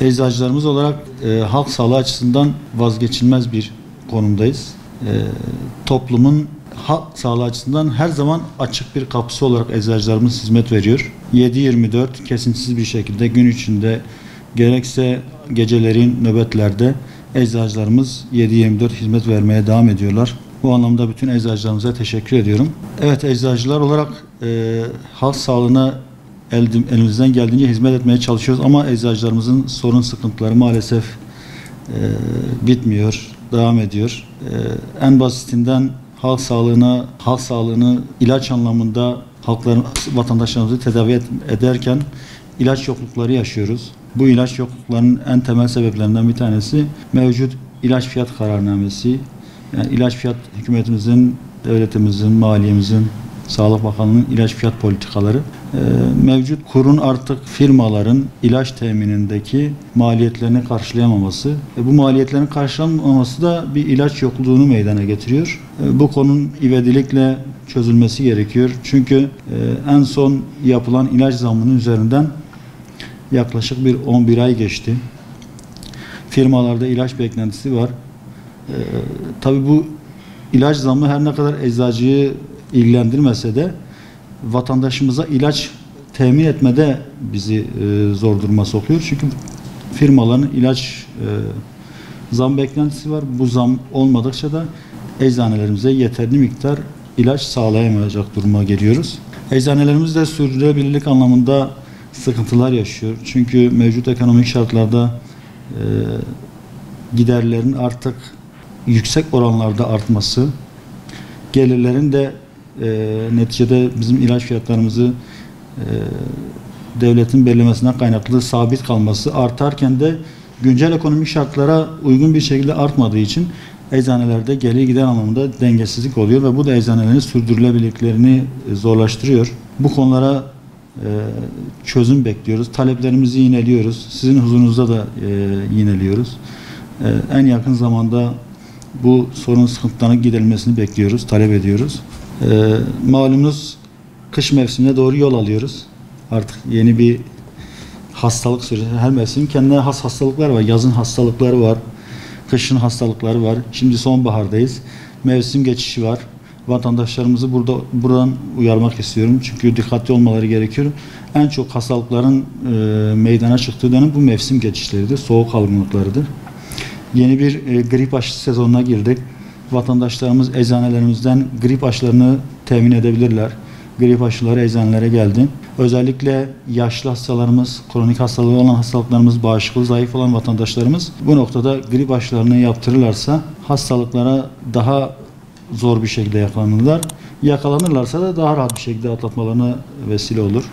Eczacılarımız olarak halk sağlığı açısından vazgeçilmez bir konumdayız. Toplumun halk sağlığı açısından her zaman açık bir kapısı olarak eczacılarımız hizmet veriyor. 7/24 kesintisiz bir şekilde gün içinde gerekse gecelerin nöbetlerde eczacılarımız 7/24 hizmet vermeye devam ediyorlar. Bu anlamda bütün eczacılarımıza teşekkür ediyorum. Evet, eczacılar olarak halk sağlığına elimizden geldiğince hizmet etmeye çalışıyoruz ama eczacılarımızın sorun sıkıntıları maalesef bitmiyor, devam ediyor. En basitinden halk sağlığını ilaç anlamında vatandaşlarımızı tedavi ederken ilaç yoklukları yaşıyoruz. Bu ilaç yokluklarının en temel sebeplerinden bir tanesi mevcut ilaç fiyat kararnamesi. Yani ilaç fiyat hükümetimizin, devletimizin, maliyemizin, Sağlık Bakanlığı'nın ilaç fiyat politikaları. Mevcut kurun artık firmaların ilaç teminindeki maliyetlerini karşılayamaması. Bu maliyetlerin karşılanmaması da bir ilaç yokluğunu meydana getiriyor. Bu konunun ivedilikle çözülmesi gerekiyor. Çünkü en son yapılan ilaç zammının üzerinden yaklaşık bir 11 ay geçti. Firmalarda ilaç beklentisi var. Tabii bu ilaç zammı her ne kadar eczacıyı ilgilendirmese de vatandaşımıza ilaç temin etmede bizi zor duruma sokuyor. Çünkü firmaların ilaç zam beklentisi var. Bu zam olmadıkça da eczanelerimize yeterli miktar ilaç sağlayamayacak duruma geliyoruz. Eczanelerimiz de sürdürülebilirlik anlamında sıkıntılar yaşıyor. Çünkü mevcut ekonomik şartlarda giderlerin artık yüksek oranlarda artması, gelirlerin de neticede bizim ilaç fiyatlarımızı devletin belirlemesinden kaynaklı sabit kalması artarken de güncel ekonomik şartlara uygun bir şekilde artmadığı için eczanelerde gelir gider anlamında dengesizlik oluyor ve bu da eczanelerin sürdürülebilirliklerini zorlaştırıyor. Bu konulara çözüm bekliyoruz. Taleplerimizi yineliyoruz. Sizin huzurunuzda da yineliyoruz. En yakın zamanda bu sorun sıkıntılarının giderilmesini bekliyoruz, talep ediyoruz. Malumunuz kış mevsimine doğru yol alıyoruz. Artık yeni bir hastalık süreci. Her mevsimin kendine has hastalıklar var. Yazın hastalıkları var. Kışın hastalıkları var. Şimdi sonbahardayız. Mevsim geçişi var. Vatandaşlarımızı buradan uyarmak istiyorum. Çünkü dikkatli olmaları gerekiyor. En çok hastalıkların meydana çıktığı dönem bu mevsim geçişleridir. Soğuk algınlıklarıdır. Yeni bir grip aşı sezonuna girdik. Vatandaşlarımız eczanelerimizden grip aşılarını temin edebilirler. Grip aşıları eczanelere geldi. Özellikle yaşlı hastalarımız, kronik hastalığı olan hastalıklarımız, bağışıklığı zayıf olan vatandaşlarımız bu noktada grip aşılarını yaptırırlarsa hastalıklara daha zor bir şekilde yakalanırlar. Yakalanırlarsa da daha rahat bir şekilde atlatmalarına vesile olur.